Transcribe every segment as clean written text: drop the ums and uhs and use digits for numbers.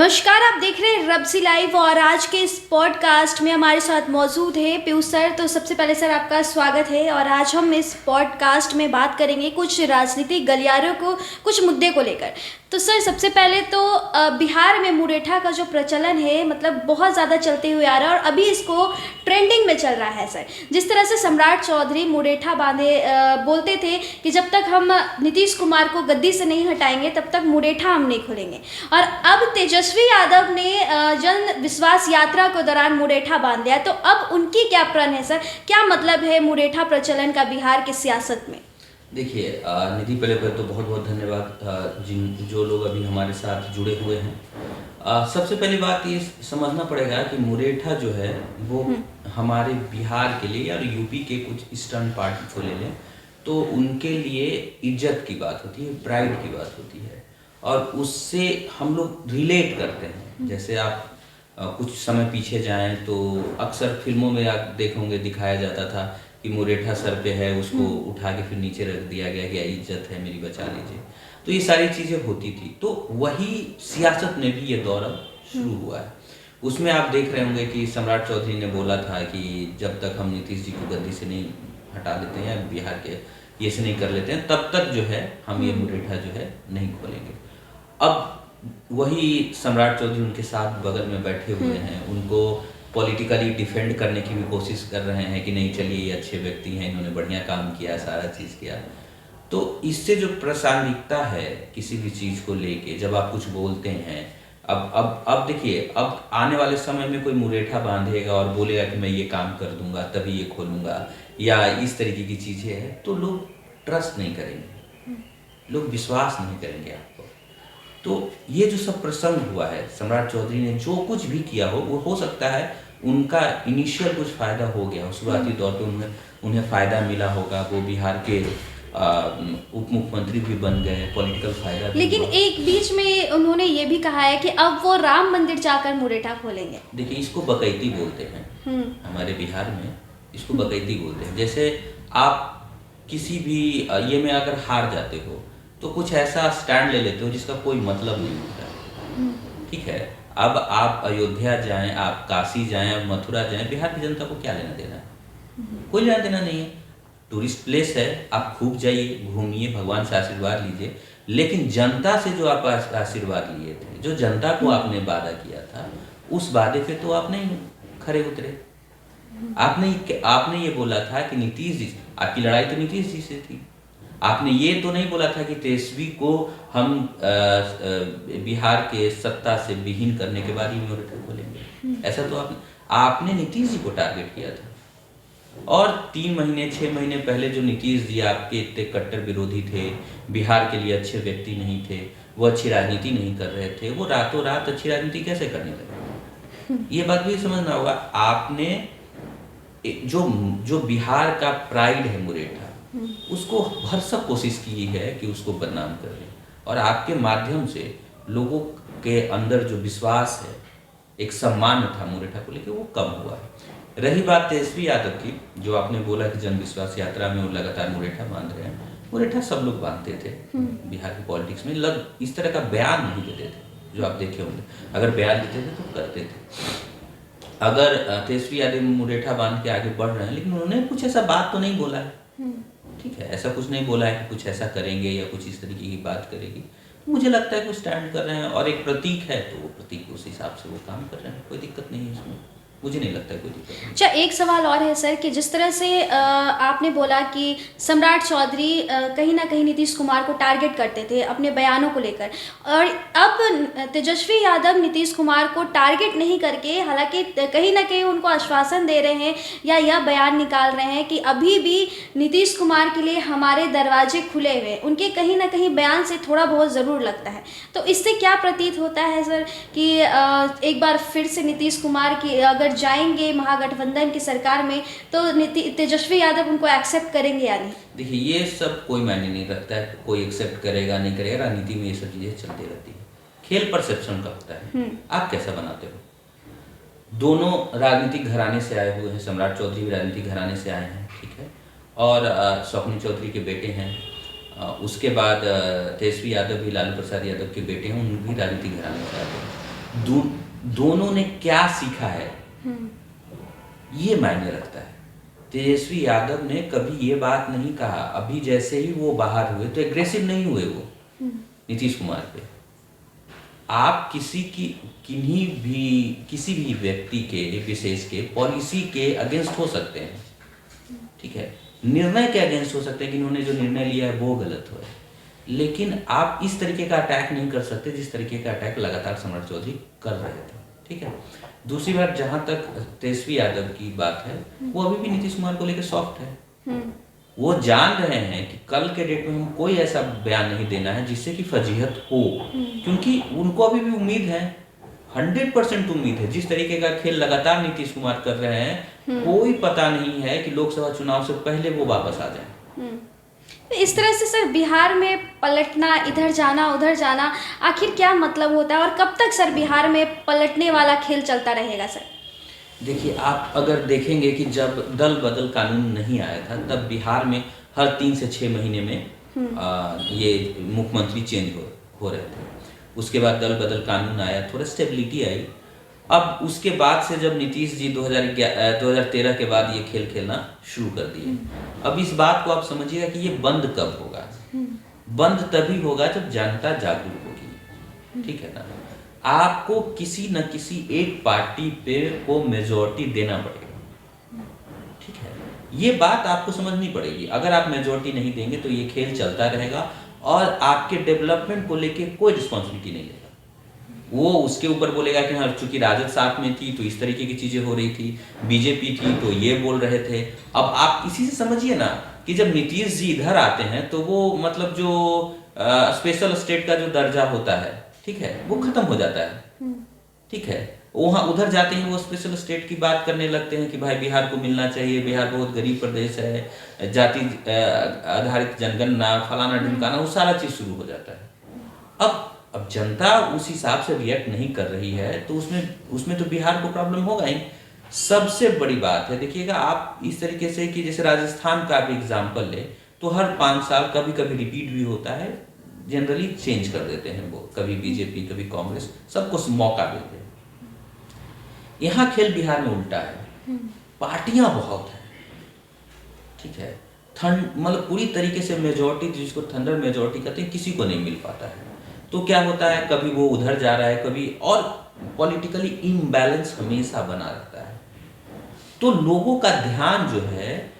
नमस्कार, आप देख रहे हैं रब्सी लाइव और आज के इस पॉडकास्ट में हमारे साथ मौजूद है पीयूष सर। तो सबसे पहले सर आपका स्वागत है और आज हम इस पॉडकास्ट में बात करेंगे कुछ राजनीतिक गलियारों को, कुछ मुद्दे को लेकर। तो सर सबसे पहले तो बिहार में मुरेठा का जो प्रचलन है मतलब बहुत ज़्यादा चलते हुए आ रहा है और अभी इसको ट्रेंडिंग में चल रहा है सर। जिस तरह से सम्राट चौधरी मुरेठा बांधे बोलते थे कि जब तक हम नीतीश कुमार को गद्दी से नहीं हटाएंगे तब तक मुरेठा हम नहीं खोलेंगे, और अब तेजस्वी यादव ने जन विश्वास यात्रा के दौरान मुरेठा बांध दिया। तो अब उनकी क्या प्रण है सर, क्या मतलब है मुरेठा प्रचलन का बिहार की सियासत में? देखिए निधि, पहले तो बहुत बहुत धन्यवाद जो लोग अभी हमारे साथ जुड़े हुए हैं। सबसे पहली बात ये समझना पड़ेगा कि मुरेठा जो है वो हमारे बिहार के लिए या यूपी के कुछ ईस्टर्न पार्ट को ले लें तो उनके लिए इज्जत की बात होती है, प्राइड की बात होती है और उससे हम लोग रिलेट करते हैं। जैसे आप कुछ समय पीछे जाएं तो अक्सर फिल्मों में आप देखोगे दिखाया जाता था कि मुरेठा सर पे है, उसको उठा के फिर नीचे रख दिया गया कि इज्जत है मेरी, बचा लीजिए। तो ये सारी चीज़ें होती थी। तो वही सियासत में भी ये दौर शुरू हुआ है। उसमें आप देख रहे होंगे कि सम्राट चौधरी ने बोला था कि जब तक हम नीतीश जी को गद्दी से नहीं हटा लेते हैं या बिहार के ये से नहीं कर लेते हैं तब तक जो है हम ये मुरेठा जो है नहीं खोलेंगे। अब वही सम्राट चौधरी उनके साथ बगल में बैठे हुए हैं, उनको पॉलिटिकली डिफेंड करने की भी कोशिश कर रहे हैं कि नहीं चलिए ये अच्छे व्यक्ति हैं, इन्होंने बढ़िया काम किया, सारा चीज़ किया। तो इससे जो प्रासंगिकता है किसी भी चीज़ को लेके जब आप कुछ बोलते हैं, अब देखिए, अब आने वाले समय में कोई मुरेठा बांधेगा और बोलेगा कि मैं ये काम कर दूंगा तभी ये खोलूंगा या इस तरीके की चीज़ें हैं तो लोग ट्रस्ट नहीं करेंगे, लोग विश्वास नहीं करेंगे आपको। तो ये जो सब प्रसंग हुआ है, सम्राट चौधरी ने जो कुछ भी किया हो सकता है उनका इनिशियल कुछ फ़ायदा हो गया हो, शुरुआती दौर पे उन्हें फ़ायदा मिला होगा, वो बिहार के उप मुख्यमंत्री भी बन गए, पॉलिटिकल फ़ायदा भी। लेकिन एक बीच में उन्होंने ये भी कहा है कि अब वो राम मंदिर जाकर मुरेठा खोलेंगे। देखिए, इसको बकैती बोलते हैं हमारे बिहार में, इसको बकैती बोलते हैं। जैसे आप किसी भी ये में अगर हार जाते हो तो कुछ ऐसा स्टैंड ले लेते हो जिसका कोई मतलब नहीं होता। ठीक है, अब आप अयोध्या जाएं, आप काशी जाएं और मथुरा जाएं, बिहार की जनता को क्या लेना देना है? कोई लेना देना नहीं है। टूरिस्ट प्लेस है, आप खूब जाइए, घूमिए, भगवान से आशीर्वाद लीजिए, लेकिन जनता से जो आप आशीर्वाद लिए थे, जो जनता को आपने वादा किया था, उस वादे पे तो आप नहीं खरे उतरे। आपने ये बोला था कि नीतीश जी, आपकी लड़ाई तो नीतीश जी से थी। आपने ये तो नहीं बोला था कि तेजस्वी को हम बिहार के सत्ता से विहीन करने के बाद ही मुरेठा खोलेंगे। ऐसा तो आपने नीतीश जी को टारगेट किया था। और 3 महीने 6 महीने पहले जो नीतीश जी आपके इतने कट्टर विरोधी थे, बिहार के लिए अच्छे व्यक्ति नहीं थे, वो अच्छी राजनीति नहीं कर रहे थे, वो रातों रात अच्छी राजनीति कैसे करने लगे? ये बात भी समझना होगा। आपने जो बिहार का प्राइड है मुरेठा, उसको भरसक कोशिश की है कि उसको बदनाम कर दें, और आपके माध्यम से लोगों के अंदर जो विश्वास है, एक सम्मान था मुरेठा को लेकर, वो कम हुआ है। रही बात तेजस्वी यादव की, जो आपने बोला कि जन विश्वास यात्रा में वो लगातार मुरेठा बांध रहे हैं, मुरेठा सब लोग बांधते थे बिहार की पॉलिटिक्स में। इस तरह का बयान नहीं देते थे जो आप देखे होंगे। अगर बयान देते थे तो करते थे। अगर तेजस्वी यादव मुरेठा बांध के आगे बढ़ रहे हैं, लेकिन उन्होंने कुछ ऐसा बात तो नहीं बोला है। ठीक है, ऐसा कुछ नहीं बोला है कि कुछ ऐसा करेंगे या कुछ इस तरीके की बात करेगी। मुझे लगता है कि वो स्टैंड कर रहे हैं और एक प्रतीक है तो वो प्रतीक उस हिसाब से वो काम कर रहे हैं, कोई दिक्कत नहीं है इसमें। मुझे नहीं लगता कोई दिक्कत नहीं। अच्छा, एक सवाल और है सर कि जिस तरह से आपने बोला कि सम्राट चौधरी कहीं ना कहीं नीतीश कुमार को टारगेट करते थे अपने बयानों को लेकर, और अब तेजस्वी यादव नीतीश कुमार को टारगेट नहीं करके हालांकि कहीं ना कहीं उनको आश्वासन दे रहे हैं या यह बयान निकाल रहे हैं कि अभी भी नीतीश कुमार के लिए हमारे दरवाजे खुले हुए, उनके कहीं ना कहीं बयान से थोड़ा बहुत ज़रूर लगता है। तो इससे क्या प्रतीत होता है सर कि एक बार फिर से नीतीश कुमार की अगर जाएंगे महागठबंधन की सरकार में तो तेजस्वी यादव उनको एक्सेप्ट करेंगे या नहीं? देखिए, ये सब कोई मायने नहीं रखता है, कोई एक्सेप्ट करेगा नहीं करेगा। राजनीति में ये सब चीज़ें चलती रहती है। खेल परसेप्शन का होता है, आप कैसा बनाते हो। दोनों राजनीतिक घराने से आए हुए हैं, सम्राट चौधरी भी राजनीतिक घराने से आए हैं, ठीक है, और शौकनी चौधरी के बेटे हैं। उसके बाद तेजस्वी यादव भी लालू प्रसाद यादव के बेटे हैं, उन भी राजनीतिक घराने से आए हैं। दो, दोनों ने क्या सीखा है ये मायने रखता है। तेजस्वी यादव ने कभी ये बात नहीं कहा, अभी जैसे ही वो बाहर हुए तो एग्रेसिव नहीं हुए वो नीतीश कुमार पे। आप किसी भी व्यक्ति के विशेष के पॉलिसी के अगेंस्ट हो सकते हैं, ठीक है, निर्णय के अगेंस्ट हो सकते हैं कि इन्होंने जो निर्णय लिया है वो गलत हो है, लेकिन आप इस तरीके का अटैक नहीं कर सकते जिस तरीके का अटैक लगातार सम्राट चौधरी कर रहे थे, ठीक है। दूसरी बात, जहां तक तेजस्वी यादव की बात है, वो अभी भी नीतीश कुमार को लेकर सॉफ्ट है। वो जान रहे हैं कि कल के डेट में हम कोई ऐसा बयान नहीं देना है जिससे कि फजीहत हो, क्योंकि उनको अभी भी उम्मीद है, 100% उम्मीद है। जिस तरीके का खेल लगातार नीतीश कुमार कर रहे हैं, कोई पता नहीं है कि लोकसभा चुनाव से पहले वो वापस आ जाए। तो इस तरह से सर बिहार में पलटना, इधर जाना उधर जाना, आखिर क्या मतलब होता है और कब तक सर बिहार में पलटने वाला खेल चलता रहेगा सर? देखिए, आप अगर देखेंगे कि जब दल बदल कानून नहीं आया था तब बिहार में हर 3 से 6 महीने में ये मुख्यमंत्री चेंज हो रहे थे। उसके बाद दल बदल कानून आया, थोड़ा स्टेबिलिटी आई। अब उसके बाद से जब नीतीश जी 2013 के बाद ये खेल खेलना शुरू कर दिए। अब इस बात को आप समझिएगा कि ये बंद कब होगा। बंद तभी होगा जब जनता जागरूक होगी, ठीक है ना। आपको किसी न किसी एक पार्टी पे को मेजॉरिटी देना पड़ेगा, ठीक है। ये बात आपको समझनी पड़ेगी। अगर आप मेजॉरिटी नहीं देंगे तो ये खेल चलता रहेगा और आपके डेवलपमेंट को लेके कोई रिस्पॉन्सिबिलिटी नहीं लेगा। वो उसके ऊपर बोलेगा कि हाँ, चूंकि राजद साथ में थी तो इस तरीके की चीजें हो रही थी, बीजेपी थी तो ये बोल रहे थे। अब आप इसी से समझिए ना कि जब नीतीश जी इधर आते हैं तो वो मतलब जो स्पेशल स्टेट का जो दर्जा होता है, ठीक है, वो खत्म हो जाता है, ठीक है। वहाँ उधर जाते हैं वो स्पेशल स्टेट की बात करने लगते हैं कि भाई बिहार को मिलना चाहिए, बिहार बहुत गरीब प्रदेश है, जाति आधारित जनगणना, फलाना ढिमकाना, वो सारा चीज शुरू हो जाता है। अब जनता उस हिसाब से रिएक्ट नहीं कर रही है तो उसमें तो बिहार को प्रॉब्लम होगा ही। सबसे बड़ी बात है, देखिएगा आप इस तरीके से कि जैसे राजस्थान का भी एग्जाम्पल ले तो हर 5 साल कभी कभी रिपीट भी होता है, जनरली चेंज कर देते हैं वो, कभी बीजेपी कभी कांग्रेस, सबको मौका देते हैं। यहाँ खेल बिहार में उल्टा है, पार्टियां बहुत हैं, ठीक है, मतलब पूरी तरीके से मेजोरिटी, जिसको थंडर मेजोरिटी कहते हैं, किसी को नहीं मिल पाता है। तो क्या होता है, कभी वो उधर जा रहा है कभी, और पॉलिटिकली इम्बैलेंस हमेशा बना रहता है। तो लोगों का ध्यान जो है,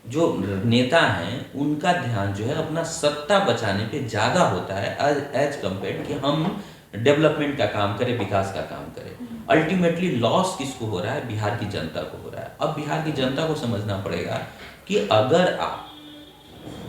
जो नेता हैं उनका ध्यान जो है अपना सत्ता बचाने पे ज्यादा होता है एज कम्पेयर कि हम डेवलपमेंट का काम करें, विकास का काम करें। अल्टीमेटली लॉस किसको हो रहा है? बिहार की जनता को हो रहा है। अब बिहार की जनता को समझना पड़ेगा कि अगर आप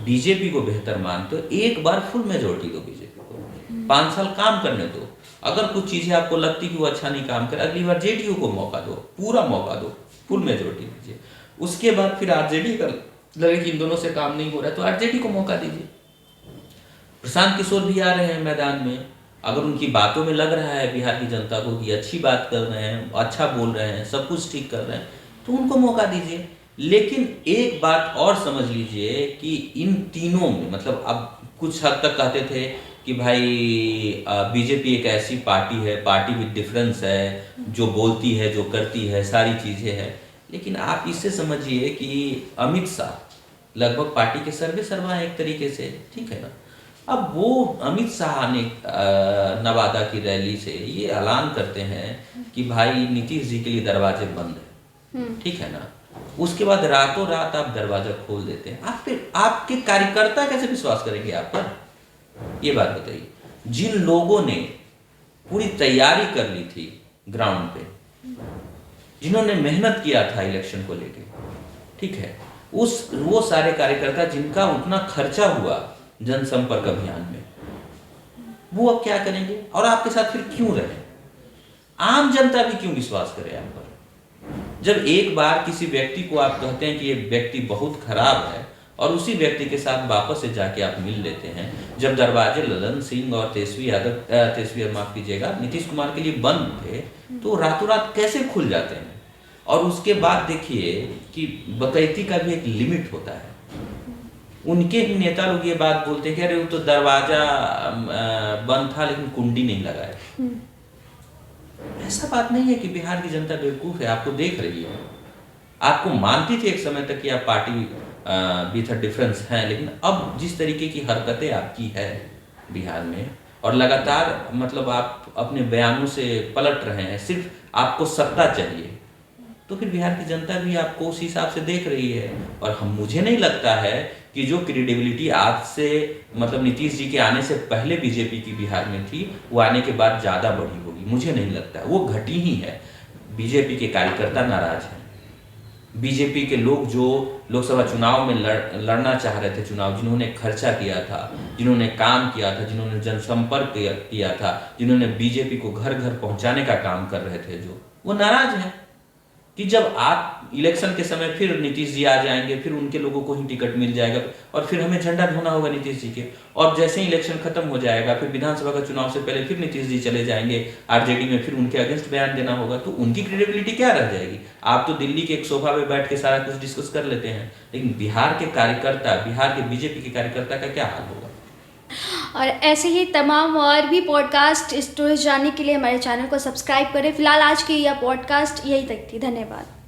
बीजेपी को बेहतर मानते हो, एक बार फुल मेजोरिटी दो बीजेपी को, 5 साल काम करने दो। अगर कुछ चीजें आपको लगती कि वो अच्छा नहीं काम करे, अगली बार जेडीयू को मौका दो, पूरा मौका दो, फुल मेजोरिटी दीजिए। उसके बाद फिर आरजेडी का लगे कि इन दोनों से काम नहीं हो रहा है तो आरजेडी को मौका दीजिए। प्रशांत किशोर भी आ रहे हैं मैदान में, अगर उनकी बातों में लग रहा है बिहार की जनता को कि अच्छी बात कर रहे हैं, अच्छा बोल रहे हैं, सब कुछ ठीक कर रहे हैं, तो उनको मौका दीजिए। लेकिन एक बात और समझ लीजिए कि इन तीनों में, मतलब अब कुछ हद तक कहते थे कि भाई बीजेपी एक ऐसी पार्टी है, पार्टी विद डिफरेंस है, जो बोलती है, जो करती है, सारी चीजें हैं। लेकिन आप इससे समझिए कि अमित शाह लगभग पार्टी के सर्वे सर्वा है एक तरीके से, ठीक है ना। अब वो अमित शाह ने नवादा की रैली से ये ऐलान करते हैं कि भाई नीतीश जी के लिए दरवाजे बंद है, ठीक है ना। उसके बाद रातों रात आप दरवाजा खोल देते हैं। आप फिर आपके कार्यकर्ता कैसे विश्वास करेंगे आप पर? ये बात बताइए। जिन लोगों ने पूरी तैयारी कर ली थी ग्राउंड पे, जिन्होंने मेहनत किया था इलेक्शन को लेके, ठीक है, वो सारे कार्यकर्ता जिनका उतना खर्चा हुआ जनसंपर्क अभियान में, वो अब क्या करेंगे? और आपके साथ फिर क्यों रहे? आम जनता भी क्यों विश्वास करे आप पर? जब एक बार किसी व्यक्ति को आप कहते हैं कि ये व्यक्ति बहुत खराब है और उसी व्यक्ति के साथ वापस से जाके आप मिल लेते हैं, जब दरवाजे ललन सिंह और तेजस्वी माफ कीजिएगा नीतीश कुमार के लिए बंद थे, तो रातों रात कैसे खुल जाते हैं? और उसके बाद देखिए कि बकैती का भी एक लिमिट होता है। उनके ही नेता लोग ये बात बोलते हैं कि अरे वो तो दरवाजा बंद था लेकिन कुंडी नहीं लगाया। ऐसा बात नहीं है कि बिहार की जनता बेवकूफ़ है, आपको देख रही है। आपको मानती थी एक समय तक कि आप पार्टी विथ अ डिफरेंस हैं, लेकिन अब जिस तरीके की हरकतें आपकी है बिहार में और लगातार मतलब आप अपने बयानों से पलट रहे हैं, सिर्फ आपको सत्ता चाहिए, तो फिर बिहार की जनता भी आपको उस हिसाब से देख रही है। और हम मुझे नहीं लगता है कि जो क्रेडिबिलिटी आज से मतलब नीतीश जी के आने से पहले बीजेपी की बिहार में थी, वो आने के बाद ज़्यादा बढ़ी होगी, मुझे नहीं लगता है, वो घटी ही है। बीजेपी के कार्यकर्ता नाराज हैं, बीजेपी के लोग जो लोकसभा चुनाव में लड़ना चाह रहे थे चुनाव, जिन्होंने खर्चा किया था, जिन्होंने काम किया था, जिन्होंने जनसंपर्क किया था, जिन्होंने बीजेपी को घर घर पहुंचाने का काम कर रहे थे, जो वो नाराज हैं कि जब आप इलेक्शन के समय फिर नीतीश जी आ जाएंगे, फिर उनके लोगों को ही टिकट मिल जाएगा और फिर हमें झंडा ढोना होगा नीतीश जी के। और जैसे ही इलेक्शन खत्म हो जाएगा, फिर विधानसभा का चुनाव से पहले फिर नीतीश जी चले जाएंगे आरजेडी में, फिर उनके अगेंस्ट बयान देना होगा, तो उनकी क्रेडिबिलिटी क्या रह जाएगी। आप तो दिल्ली के एक सोफा पे बैठ के सारा कुछ डिस्कस कर लेते हैं, लेकिन बिहार के कार्यकर्ता, बिहार के बीजेपी के कार्यकर्ता का क्या हाल होगा। और ऐसे ही तमाम और भी पॉडकास्ट स्टोरीज जानने के लिए हमारे चैनल को सब्सक्राइब करें। फिलहाल आज की यह पॉडकास्ट यही तक थी। धन्यवाद।